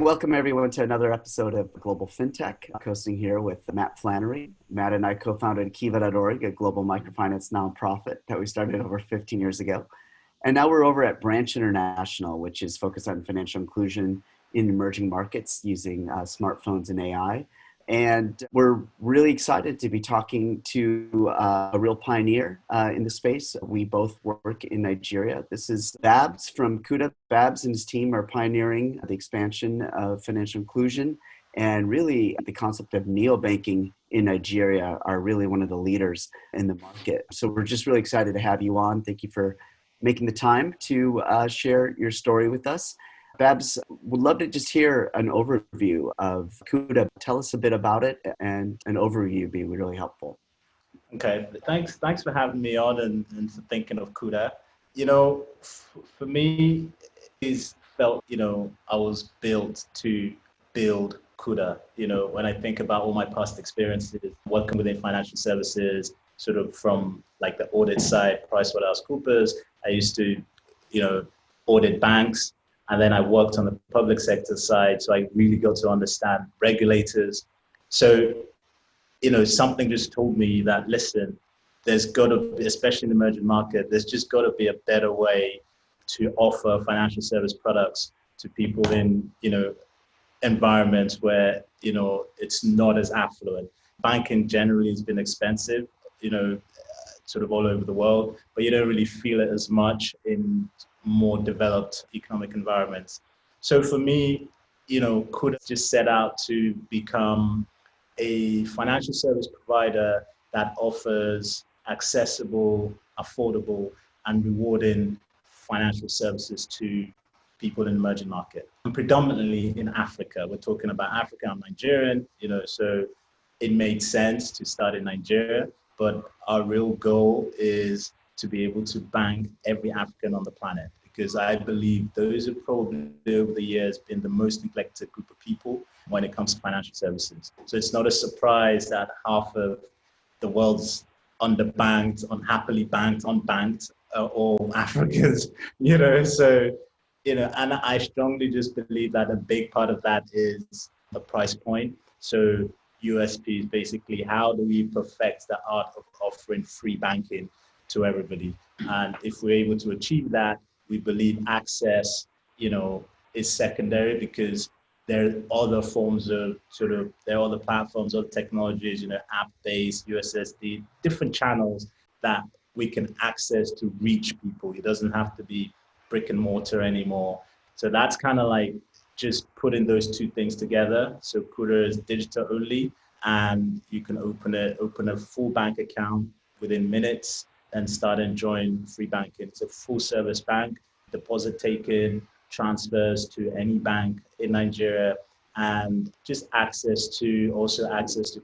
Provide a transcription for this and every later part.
welcome everyone to another episode of Global Fintech. Hosting here with Matt Flannery. Matt and I co-founded Kiva.org, a global microfinance nonprofit that we started over 15 years ago. And now we're over at Branch International, which is focused on financial inclusion in emerging markets using smartphones and AI. And we're really excited to be talking to a real pioneer in the space. We both work in Nigeria. This is Babs from Kuda. Babs and his team are pioneering the expansion of financial inclusion, and really the concept of neobanking in Nigeria are really one of the leaders in the market. So we're just really excited to have you on. Thank you for making the time to share your story with us. Babs, would love to just hear an overview of Kuda. Tell us a bit about it, and an overview would be really helpful. Okay, thanks for having me on and for thinking of Kuda. For me, it's felt, I was built to build Kuda. When I think about all my past experiences working within financial services, sort of from like the audit side, PricewaterhouseCoopers, I used to, audit banks. And then I worked on the public sector side, so I really got to understand regulators. So, something just told me that, listen, there's got to be, especially in the emerging market, there's just got to be a better way to offer financial service products to people in, environments where, it's not as affluent. Banking generally has been expensive, sort of all over the world, but you don't really feel it as much in more developed economic environments. So for me, Kuda just set out to become a financial service provider that offers accessible, affordable, and rewarding financial services to people in emerging market, and predominantly in Africa. We're talking about Africa. I'm Nigerian, so it made sense to start in Nigeria, but our real goal is to be able to bank every African on the planet, because I believe those have probably over the years been the most neglected group of people when it comes to financial services. So it's not a surprise that half of the world's underbanked, unhappily banked, unbanked, all Africans, and I strongly just believe that a big part of that is the price point. So USP is basically, how do we perfect the art of offering free banking to everybody? And if we're able to achieve that, we believe access, is secondary, because there are other forms of there are other platforms, other technologies, app-based, USSD, different channels that we can access to reach people. It doesn't have to be brick and mortar anymore. So that's kind of like just putting those two things together. So Kuda is digital only, and you can open a full bank account within minutes and start enjoying free banking. It's a full service bank, deposit taken, transfers to any bank in Nigeria, and just access to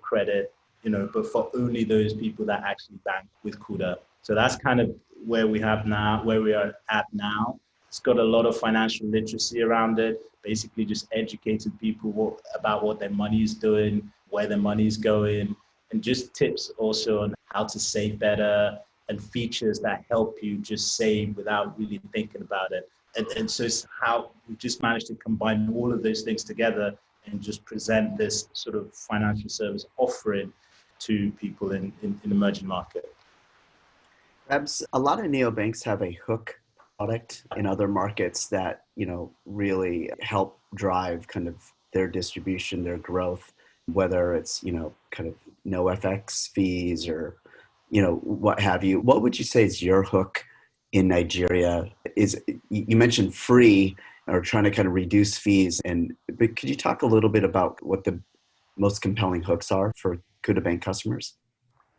credit, but for only those people that actually bank with Kuda. So that's kind of where we are at now. It's got a lot of financial literacy around it, basically just educating people about what their money is doing, where their money is going, and just tips also on how to save better, and features that help you just save without really thinking about it. And so it's how we just managed to combine all of those things together and just present this sort of financial service offering to people in emerging market. Perhaps a lot of neobanks have a hook product in other markets that, really help drive kind of their distribution, their growth, whether it's, kind of no FX fees or what have you. What would you say is your hook in Nigeria? You mentioned free, or trying to kind of reduce fees, but could you talk a little bit about what the most compelling hooks are for Kuda Bank customers?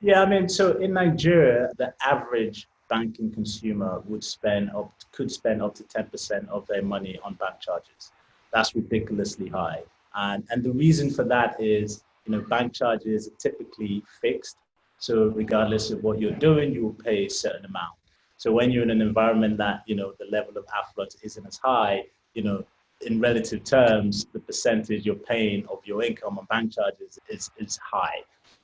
Yeah, so in Nigeria, the average banking consumer could spend up to 10% of their money on bank charges. That's ridiculously high. And the reason for that is, bank charges are typically fixed. So regardless of what you're doing, you will pay a certain amount. So when you're in an environment that, the level of affluence isn't as high, in relative terms, the percentage you're paying of your income on bank charges is high.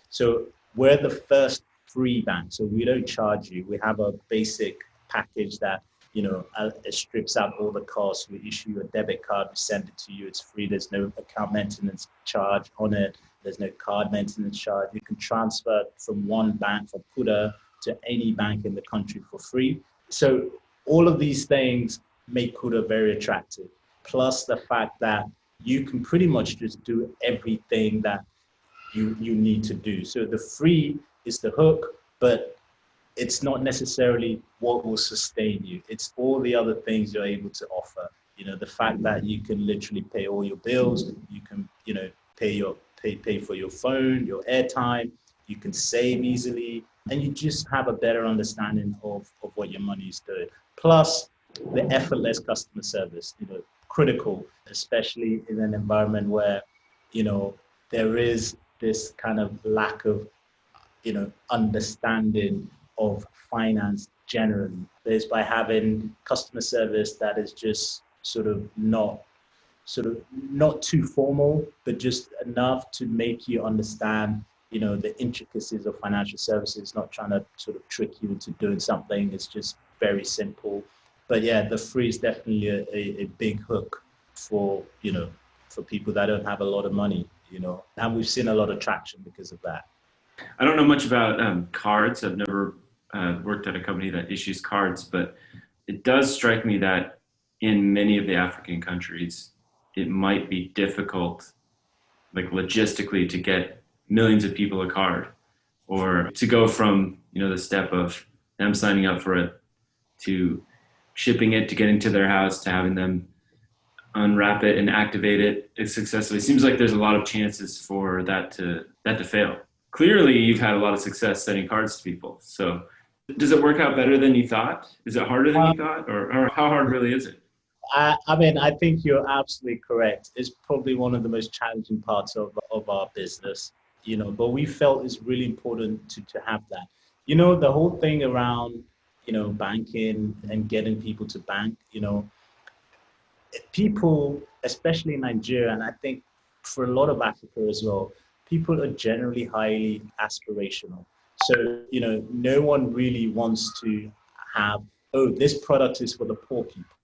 So we're the first free bank. So we don't charge you. We have a basic package that It strips out all the costs. We issue you a debit card, we send it to you, it's free. There's no account maintenance charge on it. There's no card maintenance charge. You can transfer from one bank, from Kuda, to any bank in the country for free. So all of these things make Kuda very attractive. Plus the fact that you can pretty much just do everything that you need to do. So the free is the hook, but it's not necessarily what will sustain you. It's all the other things you're able to offer. The fact that you can literally pay all your bills, you can, pay for your phone, your airtime, you can save easily, and you just have a better understanding of what your money is doing. Plus the effortless customer service, critical, especially in an environment where, there is this kind of lack of, understanding of finance generally. Is by having customer service that is just sort of not too formal, but just enough to make you understand, the intricacies of financial services, not trying to sort of trick you into doing something. It's just very simple. But yeah, the free is definitely a big hook for, for people that don't have a lot of money, and we've seen a lot of traction because of that. I don't know much about cards. I've never worked at a company that issues cards, but it does strike me that in many of the African countries, it might be difficult, like logistically, to get millions of people a card, or to go from, the step of them signing up for it to shipping it, to getting to their house, to having them unwrap it and activate it successfully. It seems like there's a lot of chances for that to fail. Clearly, you've had a lot of success sending cards to people. So does it work out better than you thought? Is it harder than you thought? Or how hard really is it? I think you're absolutely correct. It's probably one of the most challenging parts of our business, but we felt it's really important to have that. The whole thing around, banking and getting people to bank, people, especially in Nigeria, and I think for a lot of Africa as well, people are generally highly aspirational. So, no one really wants to have, oh, this product is for the poor people.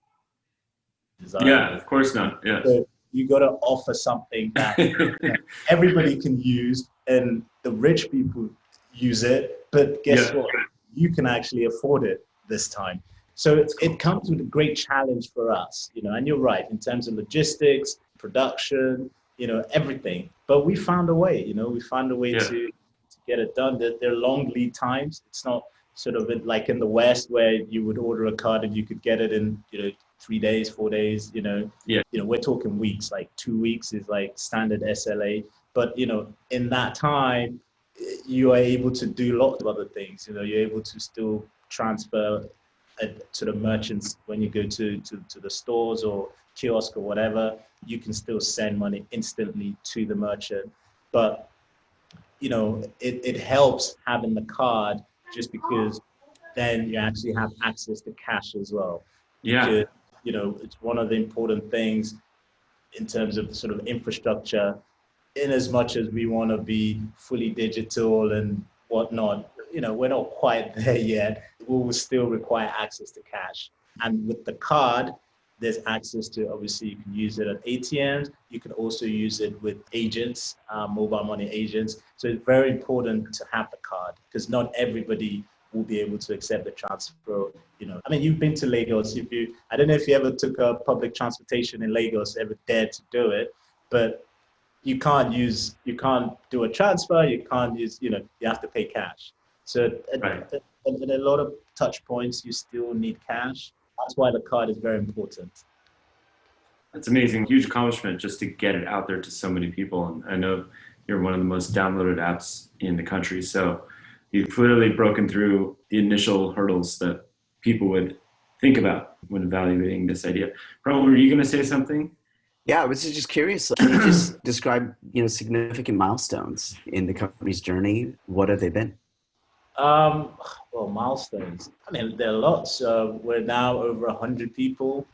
Yeah, of course not. Yeah. So you got to offer something that everybody can use, and the rich people use it. But guess what? You can actually afford it this time. So it comes with a great challenge for us, and you're right, in terms of logistics, production, everything. But we found a way, to get it done. There are long lead times. It's not sort of like in the West where you would order a card and you could get it in, 3 days, 4 days, we're talking weeks, like 2 weeks is like standard SLA. But, in that time, you are able to do lots of other things. You're able to still transfer to the merchants when you go to the stores or kiosk or whatever. You can still send money instantly to the merchant. But, it helps having the card just because then you actually have access to cash as well. Yeah. Because, it's one of the important things in terms of sort of infrastructure, in as much as we want to be fully digital and whatnot, we're not quite there yet. We will still require access to cash. And with the card, there's access to, obviously, you can use it at ATMs. You can also use it with agents, mobile money agents. So it's very important to have the card because not everybody will be able to accept the transfer. You've been to Lagos. I don't know if you ever took a public transportation in Lagos, ever dared to do it, but you can't do a transfer. You can't use, you have to pay cash. So in a lot of touch points, you still need cash. That's why the card is very important. That's amazing. Huge accomplishment just to get it out there to so many people. And I know you're one of the most downloaded apps in the country. So you've clearly broken through the initial hurdles that people would think about when evaluating this idea. Premal, were you going to say something? Yeah, I was just curious. Can you just describe, significant milestones in the company's journey? What have they been? Well, milestones. There are lots. We're now over 100 people.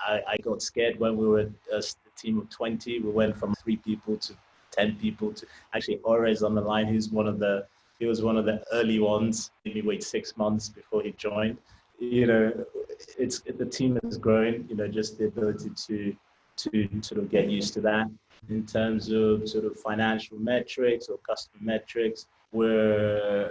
I got scared when we were a team of 20. We went from 3 people to 10 people to actually Ores on the line. He was one of the early ones. He made me wait 6 months before he joined. it's the team is growing. Just the ability to sort of get used to that. In terms of sort of financial metrics or customer metrics, we're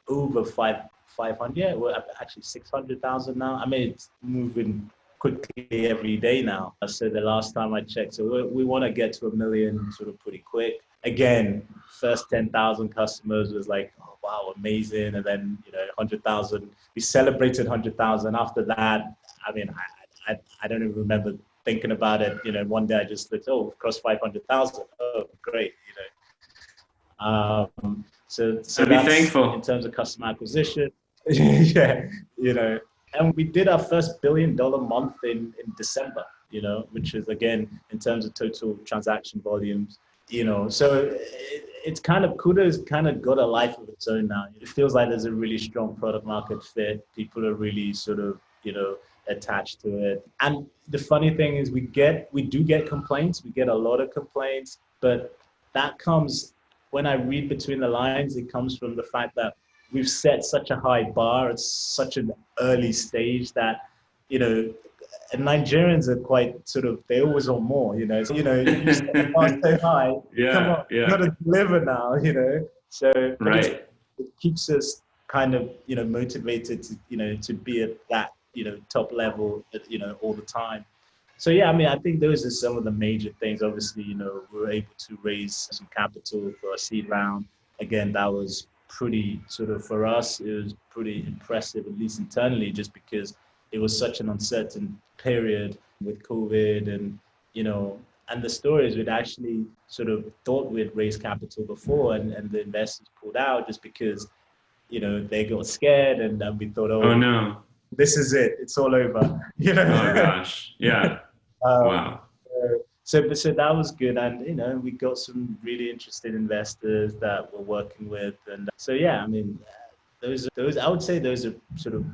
over 500. We're actually 600,000 now. I mean, it's moving quickly every day now. So the last time I checked, so we want to get to 1 million sort of pretty quick. Again, first 10,000 customers was like, oh, wow, amazing. And then, 100,000, we celebrated 100,000. After that, I mean, I don't even remember thinking about it. One day I just looked, oh, we've crossed 500,000. Oh, great. So Be that's thankful. in terms of customer acquisition. Yeah, and we did our first $1 billion month in December, which is, again, in terms of total transaction volumes, so it's kind of, Kuda's kind of got a life of its own now. It feels like there's a really strong product market fit. People are really sort of, attached to it. And the funny thing is we do get complaints. We get a lot of complaints, but that comes, when I read between the lines, it comes from the fact that we've set such a high bar at such an early stage that, and Nigerians are quite sort of, they always want more, So, you set the bar so high, come on, you gotta deliver now, So right. it keeps us kind of, motivated to, to be at that, top level, all the time. So yeah, I mean, I think those are some of the major things. Obviously, we were able to raise some capital for a seed round. Again, that was pretty sort of, for us, it was pretty impressive, at least internally, just because it was such an uncertain period with COVID and the stories, we'd actually sort of thought we'd raised capital before and the investors pulled out just because, they got scared and we thought, Oh no. this is it. It's all over. Oh gosh. Yeah. Wow. So that was good, and we got some really interested investors that we're working with, and so yeah, I mean, those I would say those are sort of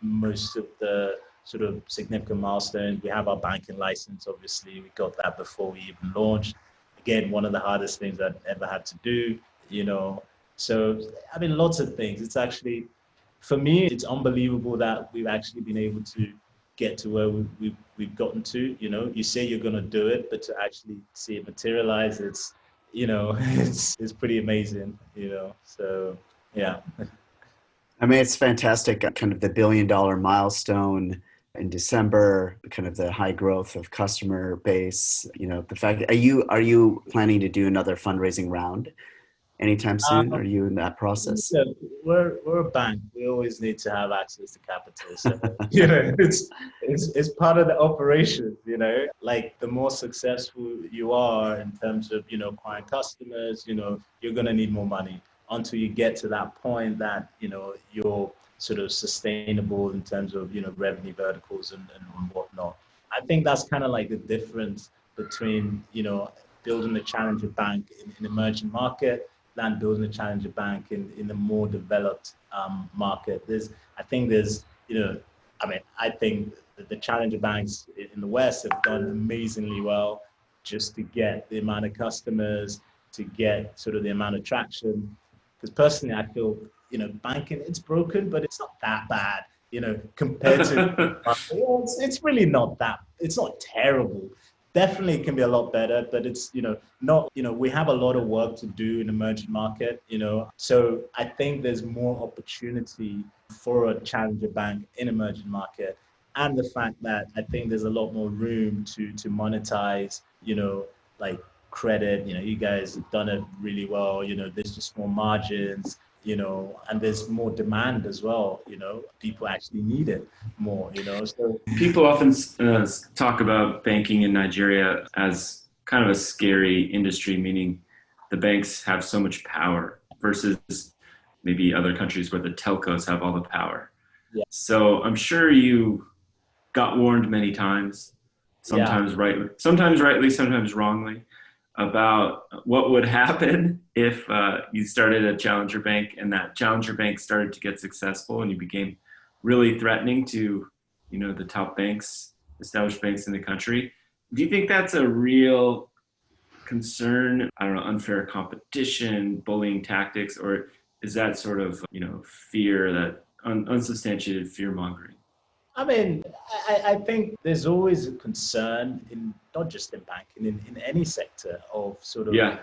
most of the sort of significant milestones. We have our banking license. Obviously, we got that before we even launched. Again, one of the hardest things I've ever had to do. So I mean, lots of things. It's actually, for me, it's unbelievable that we've actually been able to get to where we've gotten to. You say you're going to do it, but to actually see it materialize, it's it's pretty amazing. So yeah. I mean, it's fantastic. Kind of the $1 billion milestone in December, kind of the high growth of customer base. The fact, are you planning to do another fundraising round anytime soon? Are you in that process? Yeah, we're a bank. We always need to have access to capital. So it's part of the operation. Like the more successful you are in terms of acquiring customers, you're gonna need more money until you get to that point that you're sort of sustainable in terms of revenue verticals and whatnot. I think that's kind of like the difference between building a challenger bank in an emerging market than building a challenger bank in the more developed market. I think the challenger banks in the West have done amazingly well just to get the amount of customers, to get sort of the amount of traction. Because personally, I feel, banking, it's broken, but it's not that bad, compared to, it's really not that, it's not terrible. Definitely it can be a lot better, but it's, not, we have a lot of work to do in emerging market, so I think there's more opportunity for a challenger bank in emerging market. And the fact that I think there's a lot more room to monetize, like credit, you guys have done it really well, there's just more margins, and there's more demand as well, people actually need it more, so. People often talk about banking in Nigeria as kind of a scary industry, meaning the banks have so much power versus maybe other countries where the telcos have all the power. Yeah. So I'm sure you got warned many times, sometimes sometimes rightly, sometimes wrongly, about what would happen if you started a challenger bank and that challenger bank started to get successful and you became really threatening to the top banks, established banks in the country. Do you think that's a real concern? I don't know, unfair competition, bullying tactics, or is that sort of, fear that unsubstantiated fear mongering. I mean, I think there's always a concern in not just in banking, in any sector of sort of Yeah,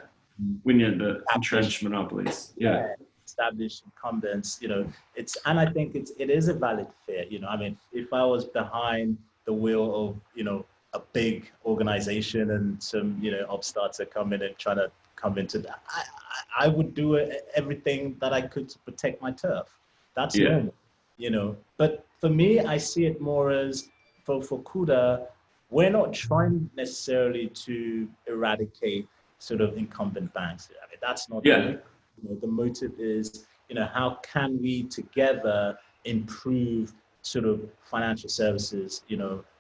when you're the established, entrenched monopolies. yeah, established incumbents. And I think it is a valid fear. I mean, if I was behind the wheel of a big organization and some upstarts are coming and trying to come into that, I would do everything that I could to protect my turf. That's Yeah. normal. But for me, I see it more as for Kuda, we're not trying necessarily to eradicate sort of incumbent banks. I mean, that's not the Yeah. motive. The motive is, how can we together improve sort of financial services,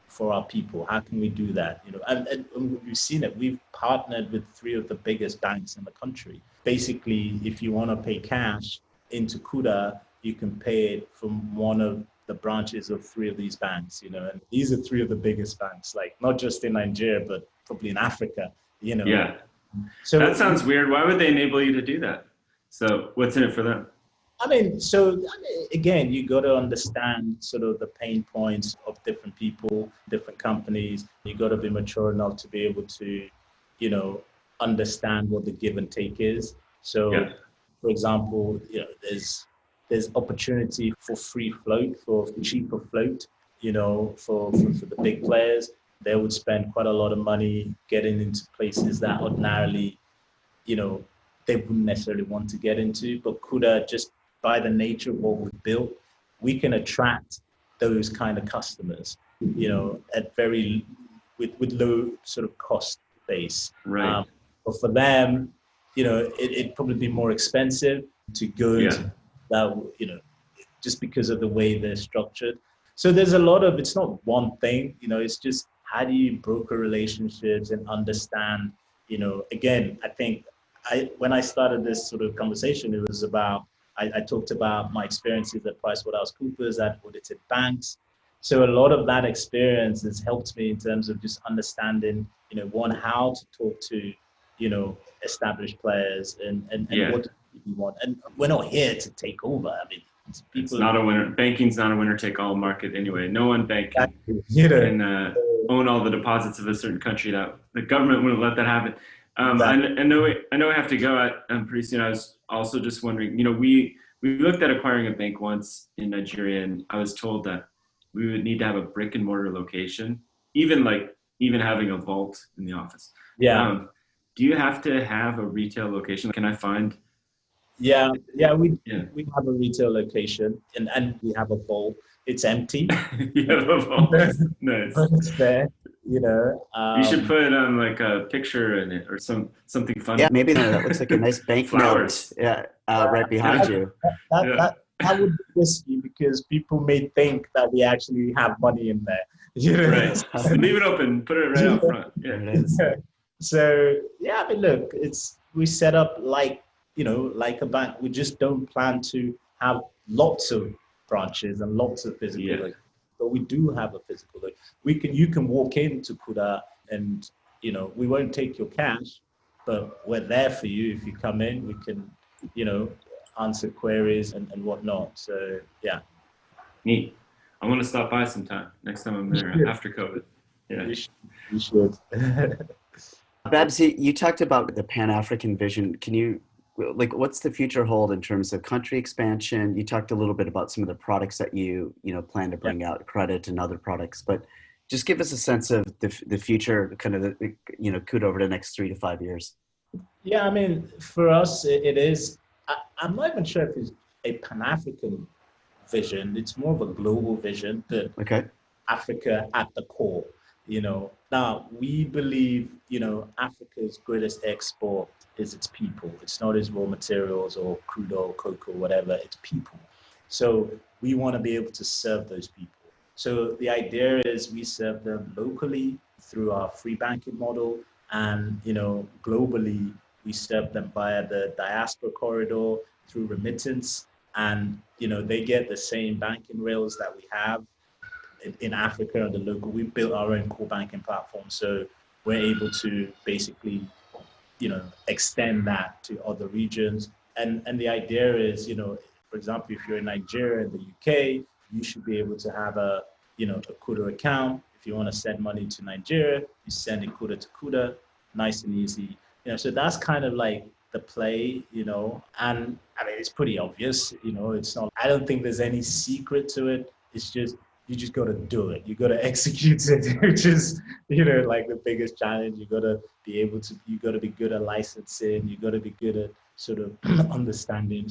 for our people? How can we do that? And we've seen it. We've partnered with 3 of the biggest banks in the country. Basically, if you want to pay cash into Kuda, you can pay it from one of the branches of 3 of these banks, and these are 3 of the biggest banks, like not just in Nigeria, but probably in Africa, Yeah. So that sounds weird. Why would they enable you to do that? So what's in it for them? Again, you got to understand sort of the pain points of different people, different companies. You got to be mature enough to be able to, understand what the give and take is. So, for example, there's opportunity for free float, for cheaper float, for the big players. They would spend quite a lot of money getting into places that ordinarily, they wouldn't necessarily want to get into. But Kuda, just by the nature of what we've built, we can attract those kind of customers, at with low sort of cost base. Right. But for them, it'd probably be more expensive to go to that, just because of the way they're structured. So there's it's not one thing, it's just how do you broker relationships and understand, again, I think when I started this sort of conversation, it was about, I talked about my experiences at PricewaterhouseCoopers, at audited banks. So a lot of that experience has helped me in terms of just understanding, one, how to talk to, established players and what we want. And we're not here to take over. I mean, it's not a winner. Banking's not a winner-take-all market anyway. No one bank can, own all the deposits of a certain country. That the government wouldn't let that happen. I know I have to go pretty soon. I was also just wondering, we looked at acquiring a bank once in Nigeria, and I was told that we would need to have a brick and mortar location, even having a vault in the office. Yeah. Do you have to have a retail location? Can I find? We have a retail location and we have a vault. It's empty. You have a vault. Nice. But it's there. You should put like a picture in it or something funny. Yeah, maybe that looks like a nice banknote. Right behind you. That would be risky because people may think that we actually have money in there. Right. Leave it open. Put it right out front. Yeah. So look, we set up like a bank. We just don't plan to have lots of branches and lots of physical. But we do have a physical. You can walk into Kuda and we won't take your cash, but we're there for you. If you come in, we can answer queries and whatnot. So yeah. Neat. I want to stop by sometime next time I'm there after COVID. Yeah. You should. Babs, you talked about the Pan-African vision. Can you, what's the future hold in terms of country expansion? You talked a little bit about some of the products that you plan to bring out, credit and other products, but just give us a sense of the future, kind of Kuda over the next 3 to 5 years. Yeah, I mean, for us, it is. I'm not even sure if it's a Pan-African vision. It's more of a global vision, but Africa at the core. Now we believe, Africa's greatest export is its people. It's not its raw materials or crude oil, cocoa, whatever, it's people. So we want to be able to serve those people. So the idea is we serve them locally through our free banking model, and, globally, we serve them via the diaspora corridor through remittance, and, they get the same banking rails that we have in Africa and the local. We built our own core banking platform, so we're able to basically, extend that to other regions. And the idea is, For example, if you're in Nigeria, in the UK, you should be able to have a Kuda account. If you want to send money to Nigeria, you send a Kuda to Kuda, nice and easy. So that's kind of like the play, and I mean, it's pretty obvious, it's not, I don't think there's any secret to it. It's just, you just got to do it. You got to execute it, which is, like the biggest challenge. You got to be able to, you got to be good at licensing. You got to be good at sort of understanding,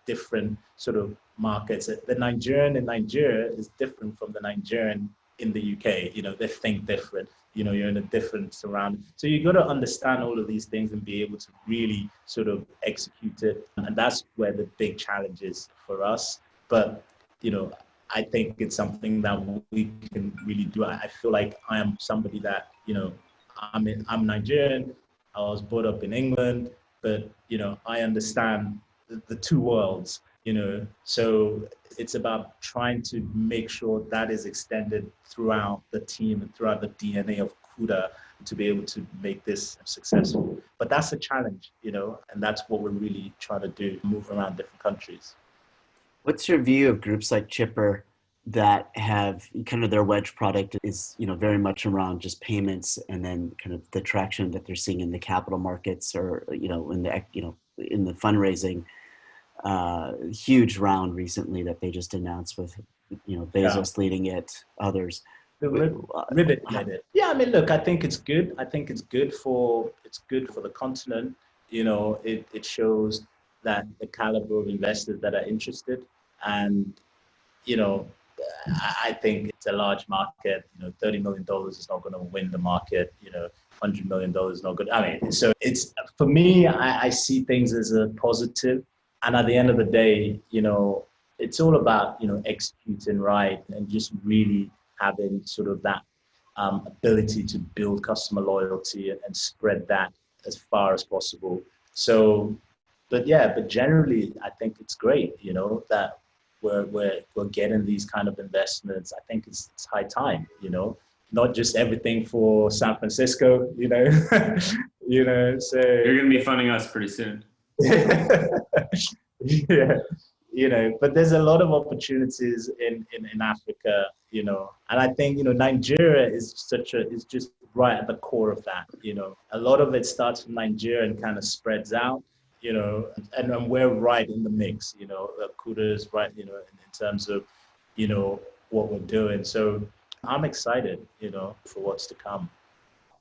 different sort of markets. The Nigerian in Nigeria is different from the Nigerian in the UK. They think different. You're in a different surrounding. So you got to understand all of these things and be able to really sort of execute it. And that's where the big challenge is for us. But, I think it's something that we can really do. I feel like I am somebody that, I'm Nigerian. I was brought up in England, but, I understand the two worlds, so it's about trying to make sure that is extended throughout the team and throughout the DNA of Kuda to be able to make this successful. But that's a challenge, and that's what we're really trying to do, move around different countries. What's your view of groups like Chipper that have kind of their wedge product is, very much around just payments, and then kind of the traction that they're seeing in the capital markets, or, in the fundraising, huge round recently that they just announced with, Bezos leading it, others. Ribbit led it. Yeah, I mean, look, I think it's good. I think it's good for the continent. It shows that the caliber of investors that are interested, and I think it's a large market. $30 million is not going to win the market. $100 million is not good. I mean, so it's, for me, I see things as a positive. And at the end of the day, it's all about, executing right and just really having sort of that ability to build customer loyalty and spread that as far as possible. So, but generally, I think it's great, that we're getting these kind of investments. I think it's high time, not just everything for San Francisco, so you're going to be funding us pretty soon. Yeah, but there's a lot of opportunities in Africa, and I think, Nigeria is just right at the core of that. A lot of it starts from Nigeria and kind of spreads out, and we're right in the mix, Kuda is right, in terms of, what we're doing. So I'm excited, for what's to come.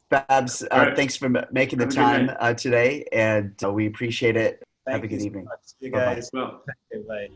Babs, right. Thanks for making the time today, and we appreciate it. Have a good evening. You guys. Well. Okay, bye.